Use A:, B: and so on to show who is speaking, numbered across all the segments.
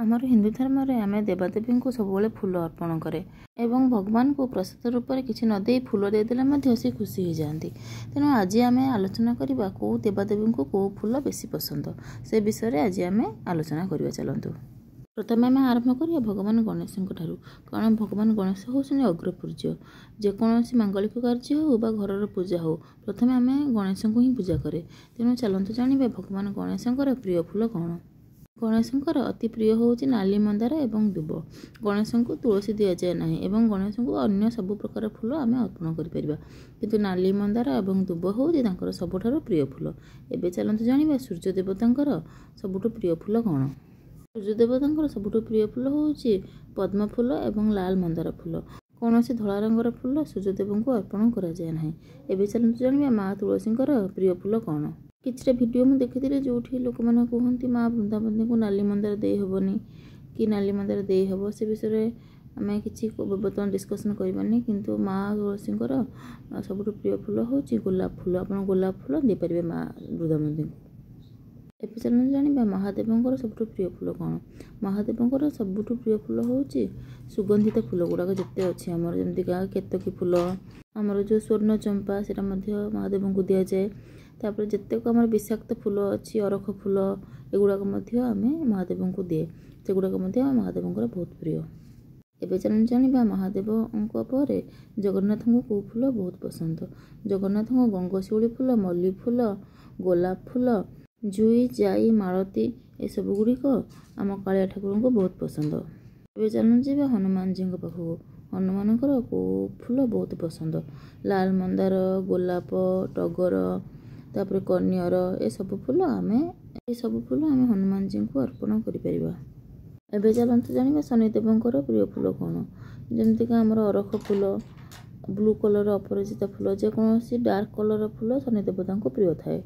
A: आमर हिंदू धर्म रे आमे देवादेवी को सब फूल अर्पण करे एवं भगवान को प्रसाद रूप में किसी नदे फूल देदेले से खुशी हो जाती। तेणु आज आम आलोचना करवा कौ देवादेवी को कौ फूल बेसी पसंद से विषय आज आम आलोचना करवा। चलतु प्रथम आम आरंभ करिया भगवान गणेश ठारू, कारण भगवान गणेश होउछन अग्रपूज्य। जेकोसी मांगलिक कार्य हो बा घर पूजा हो प्रथम आम गणेश को ही पूजा करे। तेणु चलतु जानिबा भगवान गणेश प्रिय फूल कौन। गणेशंकर अति प्रिय होउछि नाली मंदार एवं दुब। गणेश को तुलसी दि जाए ना एवं गणेश को अन्य सब प्रकार फूल आम अर्पण करिपरिबा, किंतु नाली मंदार एवं दुब होउछि तांकर सबुठारो प्रिय फूल। एबे चलंतु जानिबा सूर्य देवतांकर सबुठु प्रिय फूल कौन। सूर्य देवतांकर सबुठु प्रिय फूल होउछि पद्म फूल एवं लाल मंदार फूल। कौनसी धला रंगर फूल सूर्यदेव को अर्पण करा जाए ना। एबे चलंतु जानिबा माँ तुलसींकर प्रिय फूल कौन। किछटा वीडियो मुझे देखी जो लोक मैंने कहते माँ वृंदावती को नाली मंदार दे हेनी कि नाली मंदार दे हे से विषय आम कि बर्तमान डिस्कसन करवानी, किंतु माँ तुलसींकर सबुठ प्रिय फूल हूँ गोलाप फूल। आप गोलाप फूल दे पारे माँ वृंदावती को। एवं चलते जाना महादेव सबुठ प्रिय फूल कौन। महादेव सबुठ प्रिय फूल हूँ सुगंधित फूल गुड़ाक जिते अच्छी आमर जमीका केतकी फूल आमर जो स्वर्ण चंपा से महादेव को दि जाए। तापर जितेक आम विषाक्त फूल अच्छी अरख फूल एगुड़ाक आम महादेव को दिए, सेगुड़ाक महादेव बहुत प्रिय। एवं चलते जाना महादेव पर जगन्नाथ को कौ फूल बहुत पसंद। जगन्नाथ को गंगशिउली फूल, मल्ली फूल, गोलाप फूल, जुई जाई मालती ए सब गुड़िक आम कालिया ठाकुर को बहुत पसंद। एवं चलते जावा हनुमान जी पाखक। हनुमान कौ फूल बहुत पसंद। लाल मंदार, गोलाप, टगर, तापर कन्यर ए सब फूल आम हनुमान जी को अर्पण करिपरिबा। एबे चलते जानिबा शनिदेवंकर प्रिय फूल कौन। जमीका आमर अरख फूल, ब्लू कलर अपराजिता फूल, जेकोसी डार्क कलर फूल शनिदेवता को प्रिय थाए।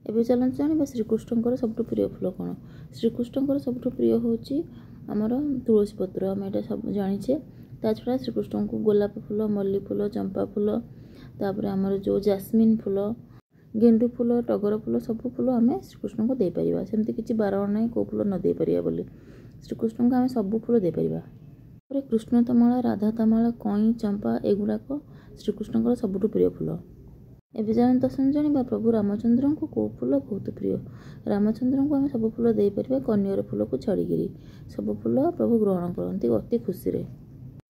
A: एबे चलते जानिबा श्रीकृष्णकर सबुठ प्रिय फूल कौन। श्रीकृष्णकर सबुठ प्रिय होउछि आमर तुलसी पत्र। आम एटा सब जानिछे। ता छड़ा श्रीकृष्ण को गोलाप फूल, मल्ली फूल, चंपा फूल, तापर आमर जो जास्मिन फूल, गेंडू फूल, टगर फूल सब फूल आम श्रीकृष्ण को दे पारिबा। सेमती किछि बारण नाही को फूल न दे पारिबा बोली। श्रीकृष्ण को आम सब फूल दे पारिबा। कृष्ण तमाला, राधा तमाला, कई, चंपा एगुड़ाक श्रीकृष्ण सबुठ प्रिय फूल। एवं जानते जाना प्रभु रामचंद्र को कौ फूल बहुत प्रिय। रामचंद्र को आम सब फूल दे पारिबा, कन्यर फूल को छाड़ी सब फूल प्रभु ग्रहण करती अति खुशी रे।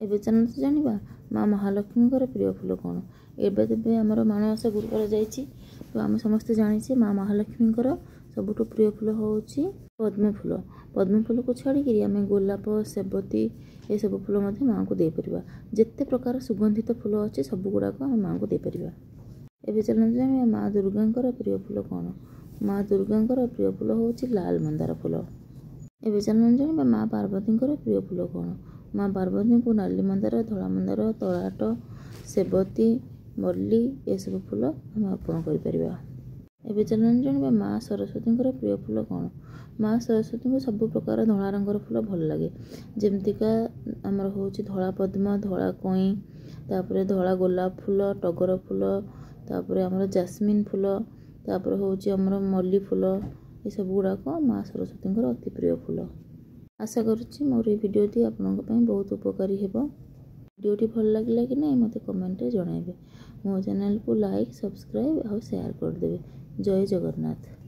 A: एवं जानते जाना माँ महालक्ष्मी प्रिय फूल कौन। एवं आमर माणस गुरुवार जाइए तो आम समस्ते जानी माँ महालक्ष्मी सबुठ प्रिय फूल हूँ पद्म फूल। पद्म फूल को छाड़ी आम गोलाप, सेबती ये सब फूल माँ को दे पारिबा। जिते प्रकार सुगंधित फूल अच्छे सब गुड़ाक आम माँ को दे पारिबा। एवं चलते जाना माँ दुर्गा प्रिय फूल कौन। माँ दुर्गा प्रिय फूल हूँ लाल मंदार फूल। एवं चलते जाना माँ पार्वती प्रिय फूल कौन। माँ पार्वती को नाली मंदार, धला मंदार, तराट, सेबती, मल्ली ये सब फूल आम अर्पण करिपरिबा। एवं चलते जाना माँ सरस्वती प्रिय फूल कौन। माँ सरस्वती को सब प्रकार धला रंगर फूल भल लगे। जमीका आमर हूँ धला पद्म, धला कई, तापर धला गोलाप फूल, टगर फूल, तापर आमर जास्मिन फूल, तापर हूँ आमर मल्ली फूल ये सब गुड़ाक माँ सरस्वती अति प्रिय फूल। आशा करुच्ची मोर ये भिडियोटी आपन बहुत उपकारी हेबो। भिडियोटी भल लगिला कि नहीं मते कमेंट जणाइबे। मो चैनल को लाइक, सब्सक्राइब और शेयर कर देबे। जय जगन्नाथ।